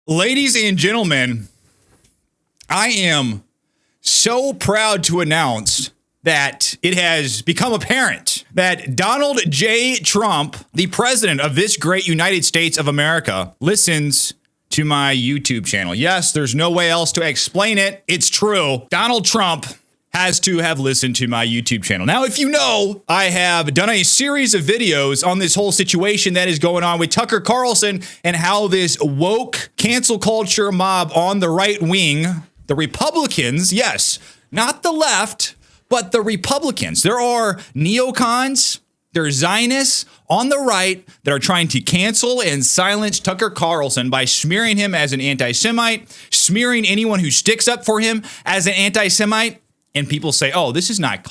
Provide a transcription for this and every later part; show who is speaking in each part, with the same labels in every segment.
Speaker 1: Ladies and gentlemen, I am so proud to announce that it has become apparent that Donald J. Trump, the president of this great United States of America, listens to my YouTube channel. Yes, there's no way else to explain it. It's true. Donald Trump has to have listened to my YouTube channel. Now, if you know, I have done a series of videos on this whole situation that is going on with Tucker Carlson and how this woke cancel culture mob on the right wing, the Republicans, yes, not the left, but the Republicans. There are neocons, there are Zionists on the right that are trying to cancel and silence Tucker Carlson by smearing him as an anti-Semite, smearing anyone who sticks up for him as an anti-Semite. And people say, oh, this is not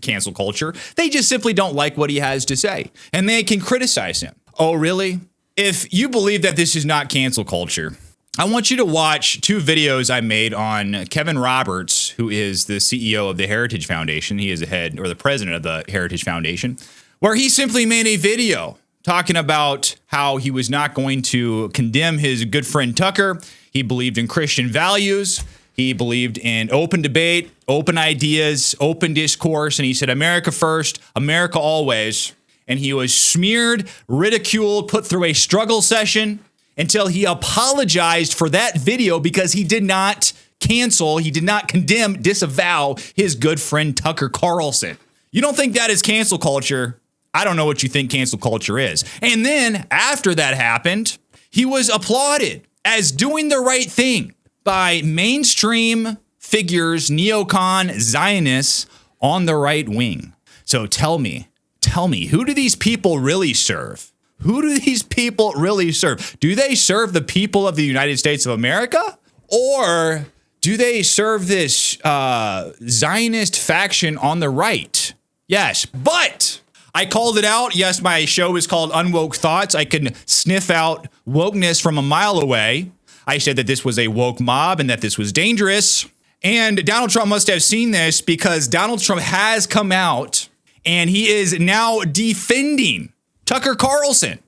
Speaker 1: cancel culture. They just simply don't like what he has to say. And they can criticize him. Oh, really? If you believe that this is not cancel culture, I want you to watch two videos I made on Kevin Roberts, who is the CEO of the Heritage Foundation. He is the head or the president of the Heritage Foundation, where he simply made a video talking about how he was not going to condemn his good friend Tucker. He believed in Christian values. He believed in open debate, open ideas, open discourse, and he said, America first, America always. And he was smeared, ridiculed, put through a struggle session until he apologized for that video because he did not cancel, he did not condemn, disavow his good friend Tucker Carlson. You don't think that is cancel culture? I don't know what you think cancel culture is. And then after that happened, he was applauded as doing the right thing by mainstream figures, neocon Zionists on the right wing. So tell me, who do these people really serve? Who do these people really serve? Do they serve the people of the United States of America? Or do they serve this Zionist faction on the right? Yes, but I called it out. Yes, my show is called UnwokeThoughts. I can sniff out wokeness from a mile away. I said that this was a woke mob and that this was dangerous. And Donald Trump must have seen this because Donald Trump has come out and he is now defending Tucker Carlson.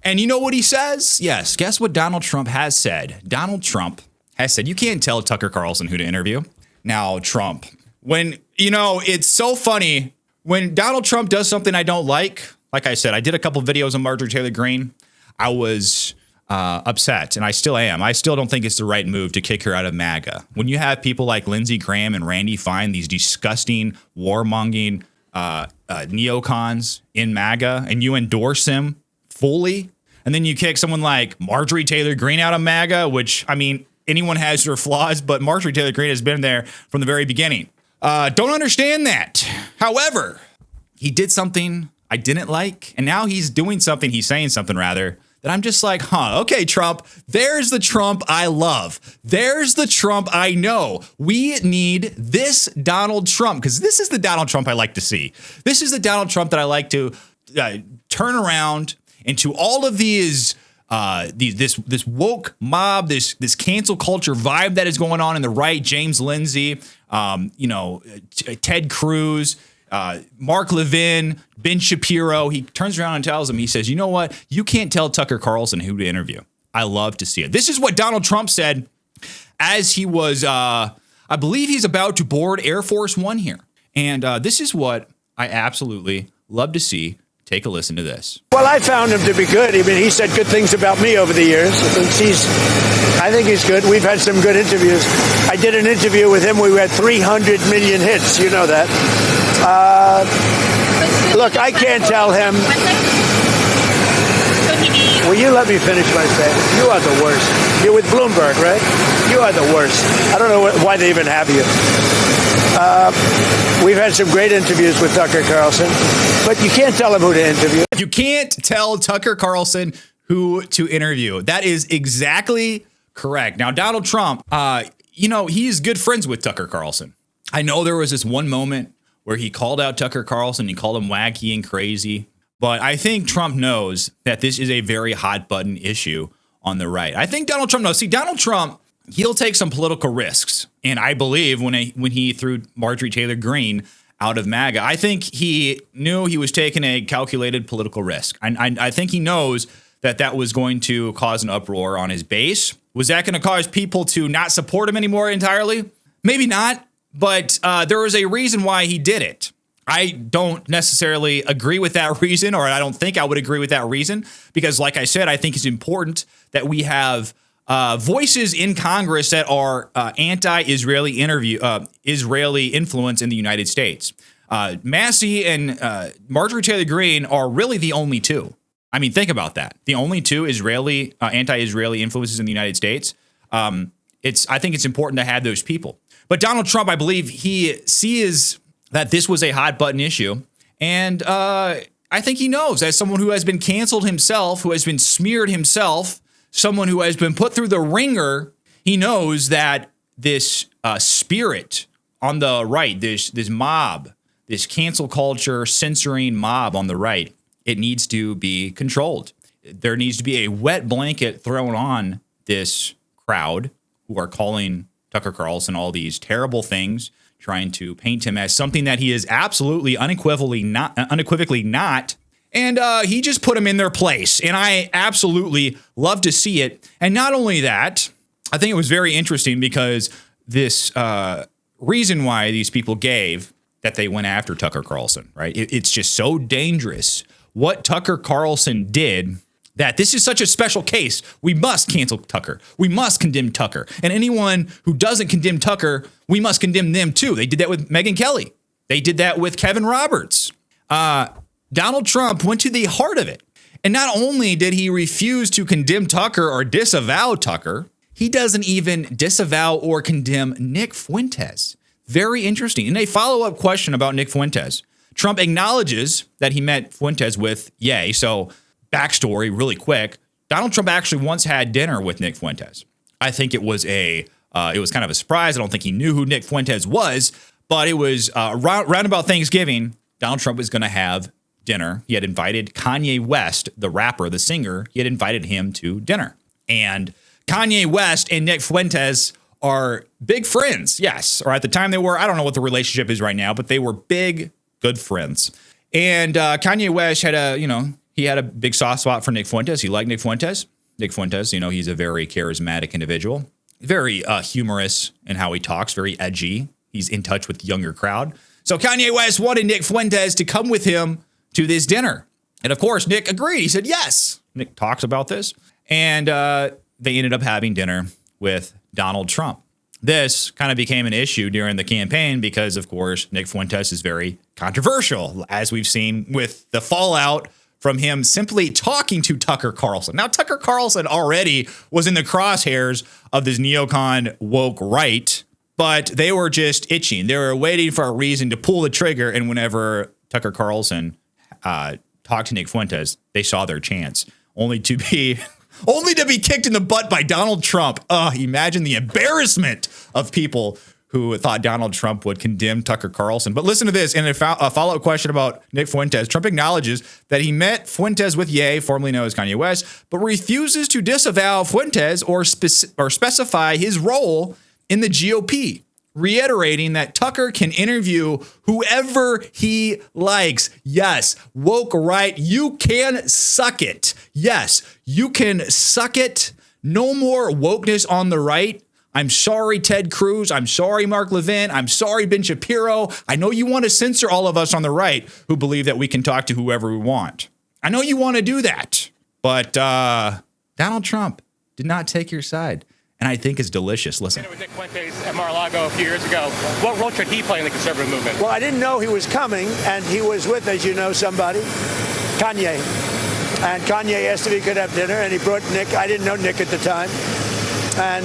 Speaker 1: And you know what he says? Yes, guess what Donald Trump has said? Donald Trump has said, you can't tell Tucker Carlson who to interview. Now, Trump, it's so funny when Donald Trump does something I don't like I said, I did a couple videos on Marjorie Taylor Greene. I was upset, and I still am. I still don't think it's the right move to kick her out of MAGA. When you have people like Lindsey Graham and Randy Fine, these disgusting, warmongering neocons in MAGA, and you endorse them fully, and then you kick someone like Marjorie Taylor Greene out of MAGA, which, I mean, anyone has their flaws, but Marjorie Taylor Greene has been there from the very beginning. Don't understand that. However, he did something I didn't like, and now he's saying something rather, that I'm just like, okay, Trump, there's the Trump I love. There's the Trump I know. We need this Donald Trump, because this is the Donald Trump I like to see. This is the Donald Trump that I like to turn around into all of this woke mob, this cancel culture vibe that is going on in the right. James Lindsay, Ted Cruz, Mark Levin, Ben Shapiro. He turns around and tells him, he says, you know what? You can't tell Tucker Carlson who to interview. I love to see it. This is what Donald Trump said as he was, I believe he's about to board Air Force One here. And this is what I absolutely love to see. Take a listen to this.
Speaker 2: Well, I found him to be good. I mean, he said good things about me over the years. I think he's good. We've had some good interviews. I did an interview with him. We had 300 million hits. You know that. Look, I can't tell him. Will you let me finish my statement? You are the worst. You're with Bloomberg, right? You are the worst. I don't know why they even have you. We've had some great interviews with Tucker Carlson, but you can't tell him who to interview.
Speaker 1: You can't tell Tucker Carlson who to interview. That is exactly correct. Now, Donald Trump, he's good friends with Tucker Carlson. I know there was this one moment where he called out Tucker Carlson. He called him wacky and crazy. But I think Trump knows that this is a very hot button issue on the right. I think Donald Trump knows. See, Donald Trump, he'll take some political risks. And I believe when he threw Marjorie Taylor Greene out of MAGA, I think he knew he was taking a calculated political risk. I think he knows that was going to cause an uproar on his base. Was that going to cause people to not support him anymore entirely? Maybe not, but there was a reason why he did it. I don't necessarily agree with that reason, or I don't think I would agree with that reason, because like I said, I think it's important that we have voices in Congress that are anti-Israeli Israeli influence in the United States. Massey and Marjorie Taylor Greene are really the only two. I mean, think about that. The only two anti-Israeli influences in the United States. I think it's important to have those people. But Donald Trump, I believe he sees that this was a hot button issue. And I think he knows, as someone who has been canceled himself, who has been smeared himself, someone who has been put through the ringer, he knows that this spirit on the right, this mob, this cancel culture censoring mob on the right, it needs to be controlled. There needs to be a wet blanket thrown on this crowd who are calling Tucker Carlson all these terrible things, trying to paint him as something that he is absolutely unequivocally not. And he just put him in their place. And I absolutely love to see it. And not only that, I think it was very interesting because this reason why these people gave that they went after Tucker Carlson, right? It's just so dangerous what Tucker Carlson did, that this is such a special case. We must cancel Tucker. We must condemn Tucker. And anyone who doesn't condemn Tucker, we must condemn them too. They did that with Megyn Kelly. They did that with Kevin Roberts. Donald Trump went to the heart of it. And not only did he refuse to condemn Tucker or disavow Tucker, he doesn't even disavow or condemn Nick Fuentes. Very interesting. In a follow-up question about Nick Fuentes, Trump acknowledges that he met Fuentes with Ye. So backstory really quick. Donald Trump actually once had dinner with Nick Fuentes. I think it was kind of a surprise. I don't think he knew who Nick Fuentes was, but it was round about Thanksgiving. Donald Trump was going to have dinner. He had invited Kanye West, the rapper, the singer. He had invited him to dinner. And Kanye West and Nick Fuentes are big friends. Yes. Or at the time they were. I don't know what the relationship is right now, but they were big, good friends. And Kanye West had he had a big soft spot for Nick Fuentes. He liked Nick Fuentes. Nick Fuentes, he's a very charismatic individual, very humorous in how he talks, very edgy. He's in touch with the younger crowd. So Kanye West wanted Nick Fuentes to come with him to this dinner. And of course, Nick agreed. He said, yes. Nick talks about this. And they ended up having dinner with Donald Trump. This kind of became an issue during the campaign because, of course, Nick Fuentes is very controversial, as we've seen with the fallout from him simply talking to Tucker Carlson. Now, Tucker Carlson already was in the crosshairs of this neocon woke right, but they were just itching. They were waiting for a reason to pull the trigger. And whenever Tucker Carlson talked to Nick Fuentes, they saw their chance, only to be kicked in the butt by Donald Trump. Imagine the embarrassment of people who thought Donald Trump would condemn Tucker Carlson. But listen to this. In a follow-up question about Nick Fuentes, Trump acknowledges that he met Fuentes with Ye, formerly known as Kanye West, but refuses to disavow Fuentes or specify his role in the GOP, reiterating that Tucker can interview whoever he likes. Yes, woke right, you can suck it. Yes, you can suck it. No more wokeness on the right. I'm sorry, Ted Cruz. I'm sorry, Mark Levin. I'm sorry, Ben Shapiro. I know you want to censor all of us on the right who believe that we can talk to whoever we want. I know you want to do that. But Donald Trump did not take your side. And I think it's delicious. Listen.
Speaker 3: With Nick Fuentes at Mar-a-Lago a few years ago, what role should he play in the conservative movement?
Speaker 2: Well, I didn't know he was coming, and he was with, as you know, somebody, Kanye. And Kanye asked if he could have dinner, and he brought Nick. I didn't know Nick at the time. And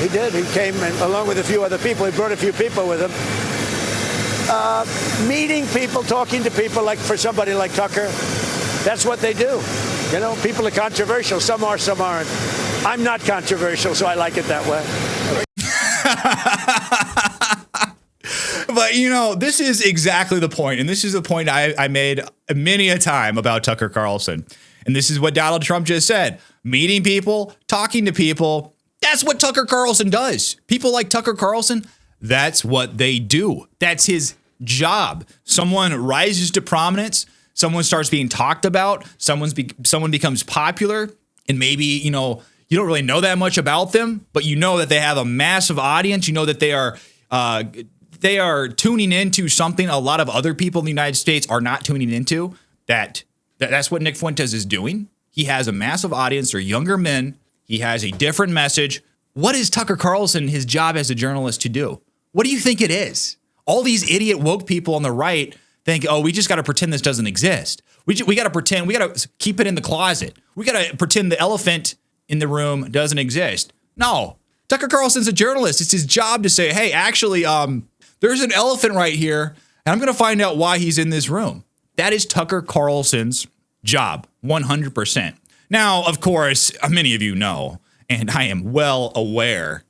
Speaker 2: he did. He came, and along with a few other people. He brought a few people with him. Meeting people, talking to people, like for somebody like Tucker, that's what they do. People are controversial. Some are, some aren't. I'm not controversial, so I like it that way.
Speaker 1: But, this is exactly the point. And this is the point I made many a time about Tucker Carlson. And this is what Donald Trump just said. Meeting people, talking to people. That's what Tucker Carlson does. People like Tucker Carlson, that's what they do. That's his job. Someone rises to prominence. Someone starts being talked about. Someone becomes popular. And maybe, You don't really know that much about them, but you know that they have a massive audience. You know that they are tuning into something a lot of other people in the United States are not tuning into. That's what Nick Fuentes is doing. He has a massive audience. They're younger men. He has a different message. What is Tucker Carlson, his job as a journalist, to do? What do you think it is? All these idiot woke people on the right think, oh, we just got to pretend this doesn't exist. We got to pretend. We got to keep it in the closet. We got to pretend the elephant in the room doesn't exist. No, Tucker Carlson's a journalist. It's his job to say, hey, actually, there's an elephant right here, and I'm going to find out why he's in this room. That is Tucker Carlson's job, 100%. Now, of course, many of you know, and I am well aware,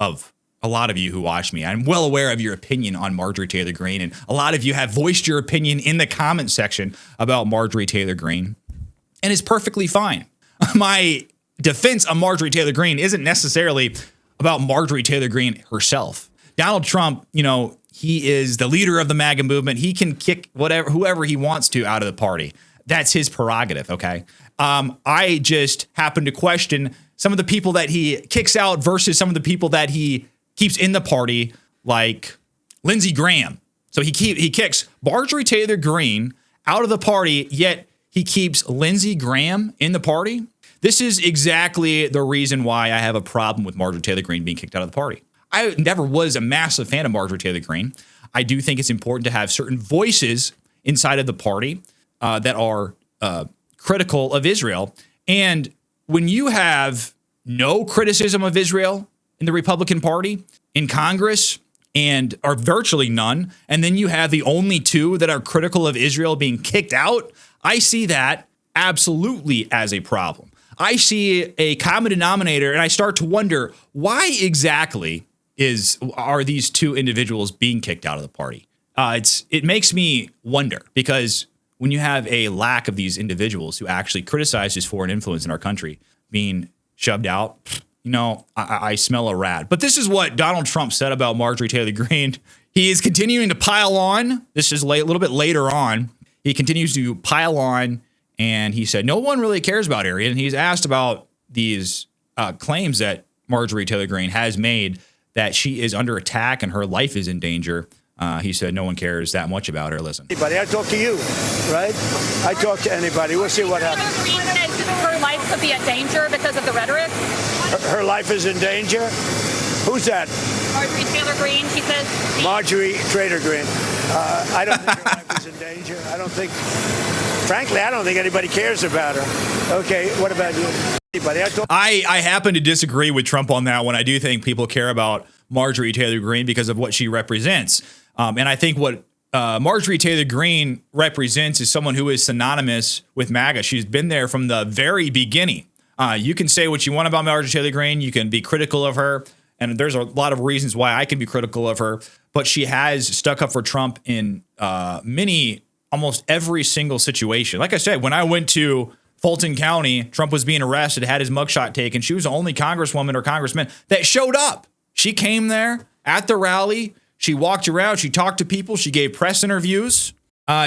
Speaker 1: of a lot of you who watch me. I'm well aware of your opinion on Marjorie Taylor Greene, and a lot of you have voiced your opinion in the comment section about Marjorie Taylor Greene, and it's perfectly fine. My defense of Marjorie Taylor Greene isn't necessarily about Marjorie Taylor Greene herself. Donald Trump, he is the leader of the MAGA movement. He can kick whoever he wants to out of the party. That's his prerogative, okay? I just happen to question some of the people that he kicks out versus some of the people that he keeps in the party, like Lindsey Graham. So he kicks Marjorie Taylor Greene out of the party, yet he keeps Lindsey Graham in the party. This is exactly the reason why I have a problem with Marjorie Taylor Greene being kicked out of the party. I never was a massive fan of Marjorie Taylor Greene. I do think it's important to have certain voices inside of the party that are critical of Israel. And when you have no criticism of Israel in the Republican Party, in Congress, and are virtually none, and then you have the only two that are critical of Israel being kicked out, I see that absolutely as a problem. I see a common denominator, and I start to wonder, why exactly are these two individuals being kicked out of the party? It makes me wonder, because when you have a lack of these individuals who actually criticize his foreign influence in our country being shoved out, I smell a rat. But this is what Donald Trump said about Marjorie Taylor Greene. He is continuing to pile on. This is a little bit later on. He continues to pile on, and he said, no one really cares about Arian. And he's asked about these claims that Marjorie Taylor Greene has made that she is under attack and her life is in danger. He said, no one cares that much about her. Listen.
Speaker 2: Anybody, I talk to you, right? I talk to anybody. We'll see what happens.
Speaker 4: Green says her life could be at danger because of the rhetoric.
Speaker 2: Her life is in danger? Who's that?
Speaker 4: Marjorie Taylor Greene, she says.
Speaker 2: Marjorie Taylor Greene. I don't think her life is in danger. Frankly, I don't think anybody cares about her. Okay, what about you? Anybody?
Speaker 1: I happen to disagree with Trump on that one. I do think people care about Marjorie Taylor Greene because of what she represents. And I think what Marjorie Taylor Greene represents is someone who is synonymous with MAGA. She's been there from the very beginning. You can say what you want about Marjorie Taylor Greene. You can be critical of her. And there's a lot of reasons why I can be critical of her. But she has stuck up for Trump in almost every single situation. Like I said, when I went to Fulton County, Trump was being arrested, had his mugshot taken. She was the only congresswoman or congressman that showed up. She came there at the rally. She walked around. She talked to people. She gave press interviews.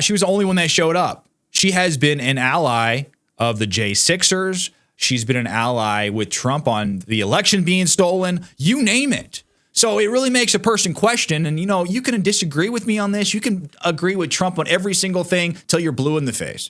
Speaker 1: She was the only one that showed up. She has been an ally of the J6ers. She's been an ally with Trump on the election being stolen. You name it. So it really makes a person question. And, you can disagree with me on this. You can agree with Trump on every single thing till you're blue in the face.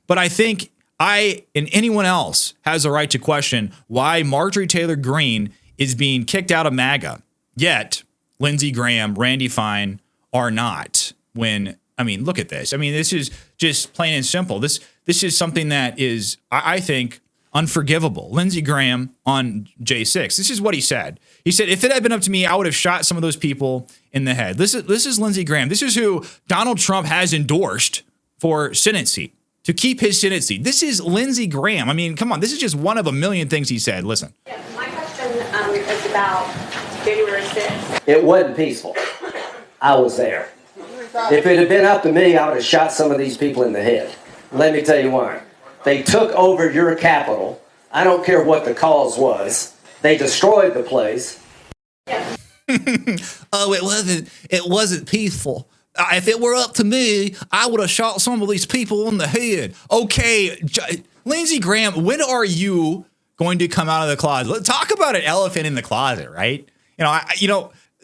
Speaker 1: But I think I and anyone else has a right to question why Marjorie Taylor Greene is being kicked out of MAGA, yet Lindsey Graham, Randy Fine are not. Look at this. This is just plain and simple. This is something that is, I think, unforgivable. Lindsey Graham on J6. This is what he said. He said, if it had been up to me, I would have shot some of those people in the head. This is Lindsey Graham. This is who Donald Trump has endorsed for Senate seat, to keep his Senate seat. This is Lindsey Graham. Come on. This is just one of a million things he said. Listen.
Speaker 5: Yeah, my question is about January 6th.
Speaker 6: It wasn't peaceful. I was there. If it had been up to me, I would have shot some of these people in the head. Let me tell you why. They took over your capital. I don't care what the cause was. They destroyed the place.
Speaker 5: Yeah.
Speaker 1: Oh, it wasn't peaceful. If it were up to me, I would have shot some of these people in the head. Okay, Lindsey Graham, when are you going to come out of the closet. Let's talk about an elephant in the closet, right?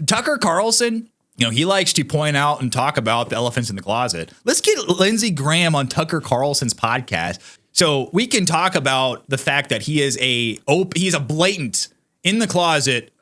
Speaker 1: Tucker Carlson, he likes to point out and talk about the elephants in the closet. Let's get Lindsey Graham on Tucker Carlson's podcast so we can talk about the fact that he's a blatant in the closet.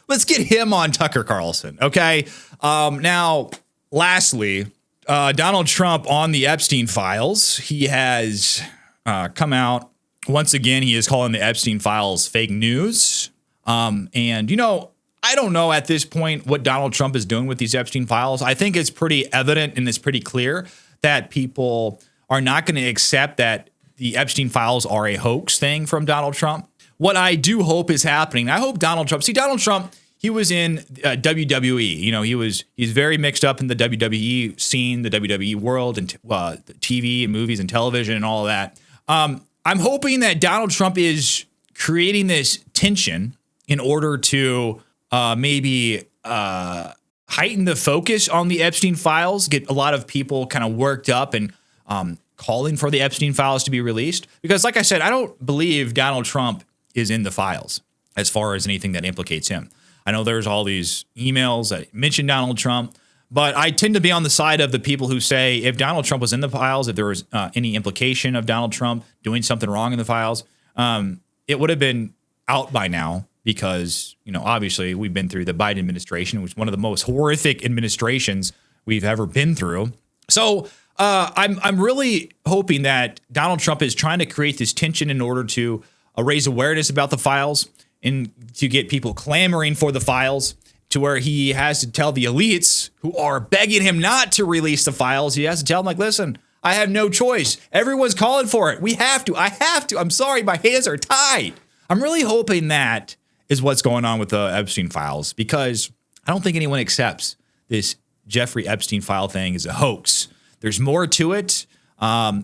Speaker 1: Let's get him on Tucker Carlson. Okay. Now, lastly, Donald Trump on the Epstein files. He has come out once again. He is calling the Epstein files fake news. I don't know at this point what Donald Trump is doing with these Epstein files. I think it's pretty evident and it's pretty clear that people are not going to accept that the Epstein files are a hoax thing from Donald Trump. What I do hope is happening, I hope Donald Trump, he was in WWE. He's very mixed up in the WWE scene, the WWE world, and TV and movies and television and all of that. I'm hoping that Donald Trump is creating this tension in order to maybe heighten the focus on the Epstein files, get a lot of people kind of worked up and calling for the Epstein files to be released. Because like I said, I don't believe Donald Trump is in the files as far as anything that implicates him. I know there's all these emails that mention Donald Trump, but I tend to be on the side of the people who say if Donald Trump was in the files, if there was any implication of Donald Trump doing something wrong in the files, it would have been out by now because, obviously we've been through the Biden administration, which is one of the most horrific administrations we've ever been through. So I'm really hoping that Donald Trump is trying to create this tension in order to raise awareness about the files and to get people clamoring for the files to where he has to tell the elites who are begging him not to release the files. He has to tell them, like, listen, I have no choice. Everyone's calling for it. We have to. I have to. I'm sorry. My hands are tied. I'm really hoping that is what's going on with the Epstein files because I don't think anyone accepts this Jeffrey Epstein file thing is a hoax. There's more to it.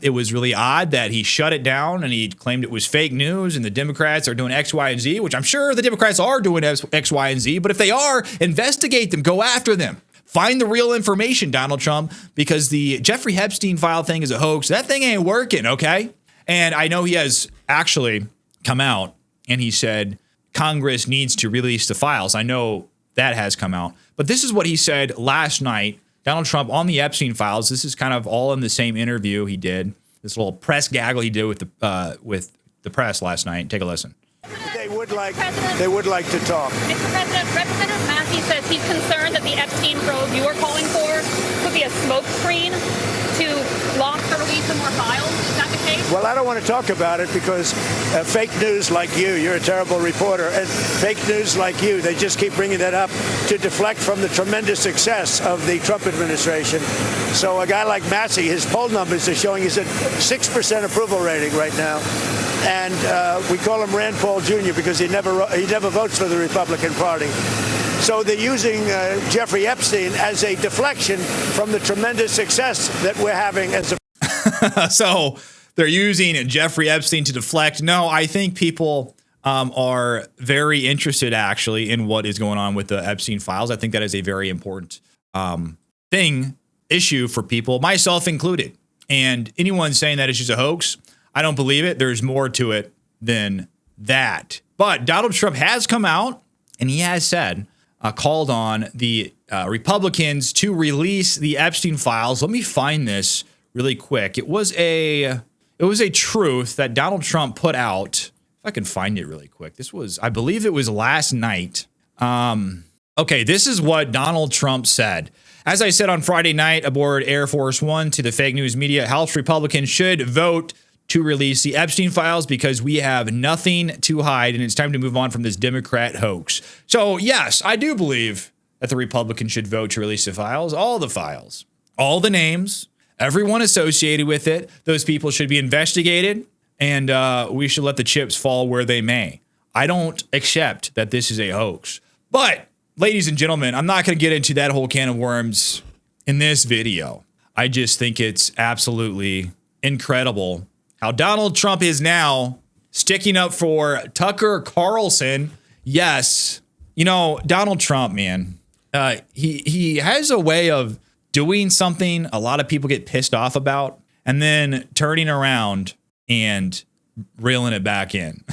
Speaker 1: It was really odd that he shut it down and he claimed it was fake news and the Democrats are doing X, Y, and Z, which I'm sure the Democrats are doing X, Y, and Z. But if they are, investigate them, go after them. Find the real information, Donald Trump, because the Jeffrey Epstein file thing is a hoax. That thing ain't working, okay? And I know he has actually come out and he said Congress needs to release the files. I know that has come out. But this is what he said last night. Donald Trump on the Epstein files. This is kind of all in the same interview he did. This little press gaggle he did with the press last night. Take a listen.
Speaker 2: They would like to talk.
Speaker 4: Mr. President, Representative Massey says he's concerned that the Epstein probe you are calling for could be a smokescreen to block the release of more files. Is that the case?
Speaker 2: Well, I don't want to talk about it because fake news like you're a terrible reporter, and fake news like you, they just keep bringing that up to deflect from the tremendous success of the Trump administration. So a guy like Massey, his poll numbers are showing he's at 6% approval rating right now. And we call him Rand Paul Jr. because he never votes for the Republican Party. So they're using Jeffrey Epstein as a deflection from the tremendous success that we're having as a.
Speaker 1: So they're using Jeffrey Epstein to deflect. No, I think people are very interested actually in what is going on with the Epstein files. I think that is a very important issue for people, myself included. And anyone saying that it's just a hoax, I don't believe it. There's more to it than that. But Donald Trump has come out and he has said, called on the Republicans to release the Epstein files. Let me find this really quick. It was a truth that Donald Trump put out. If I can find it really quick. I believe it was last night. Okay, this is what Donald Trump said. As I said on Friday night aboard Air Force One to the fake news media, House Republicans should vote to release the Epstein files because we have nothing to hide and it's time to move on from this Democrat hoax. So yes, I do believe that the Republicans should vote to release the files, all the names, everyone associated with it. Those people should be investigated and we should let the chips fall where they may. I don't accept that this is a hoax. But ladies and gentlemen, I'm not going to get into that whole can of worms in this video. I just think it's absolutely incredible how Donald Trump is now sticking up for Tucker Carlson. Yes, Donald Trump, man, he has a way of doing something a lot of people get pissed off about. and then turning around and reeling it back in.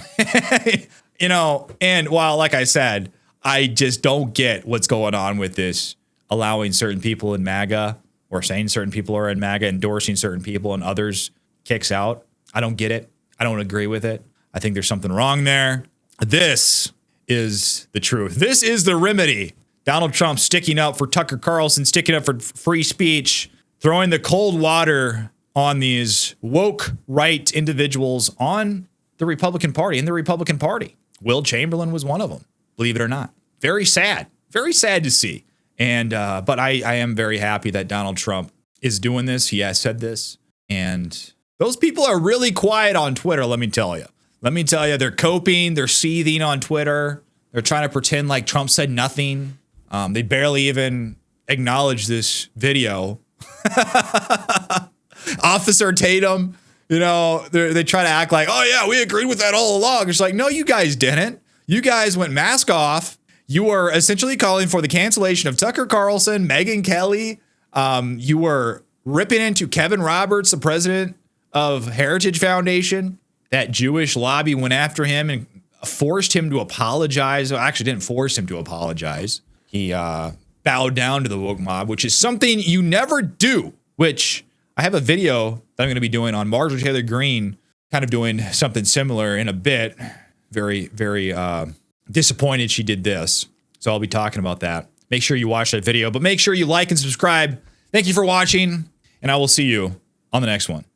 Speaker 1: And while, like I said, I just don't get what's going on with this, allowing certain people in MAGA or saying certain people are in MAGA, endorsing certain people and others kicks out. I don't get it. I don't agree with it. I think there's something wrong there. This is the truth. This is the remedy. Donald Trump sticking up for Tucker Carlson, sticking up for free speech, throwing the cold water on these woke right individuals on the Republican Party, in the Republican Party. Will Chamberlain was one of them, believe it or not. Very sad to see. And but I am very happy that Donald Trump is doing this. He has said this. And those people are really quiet on Twitter, let me tell you. They're coping, they're seething on Twitter. They're trying to pretend like Trump said nothing. They barely even acknowledge this video. Officer Tatum, they try to act like, oh yeah, we agreed with that all along. It's like, no, you guys didn't. You guys went mask off. You were essentially calling for the cancellation of Tucker Carlson, Megyn Kelly. You were ripping into Kevin Roberts, the president of Heritage Foundation. That Jewish lobby went after him and forced him to apologize. Well, actually didn't force him to apologize. He bowed down to the woke mob, which is something you never do, which I have a video that I'm going to be doing on Marjorie Taylor Greene, kind of doing something similar in a bit. Very, very disappointed she did this. So I'll be talking about that. Make sure you watch that video, but make sure you like and subscribe. Thank you for watching, and I will see you on the next one.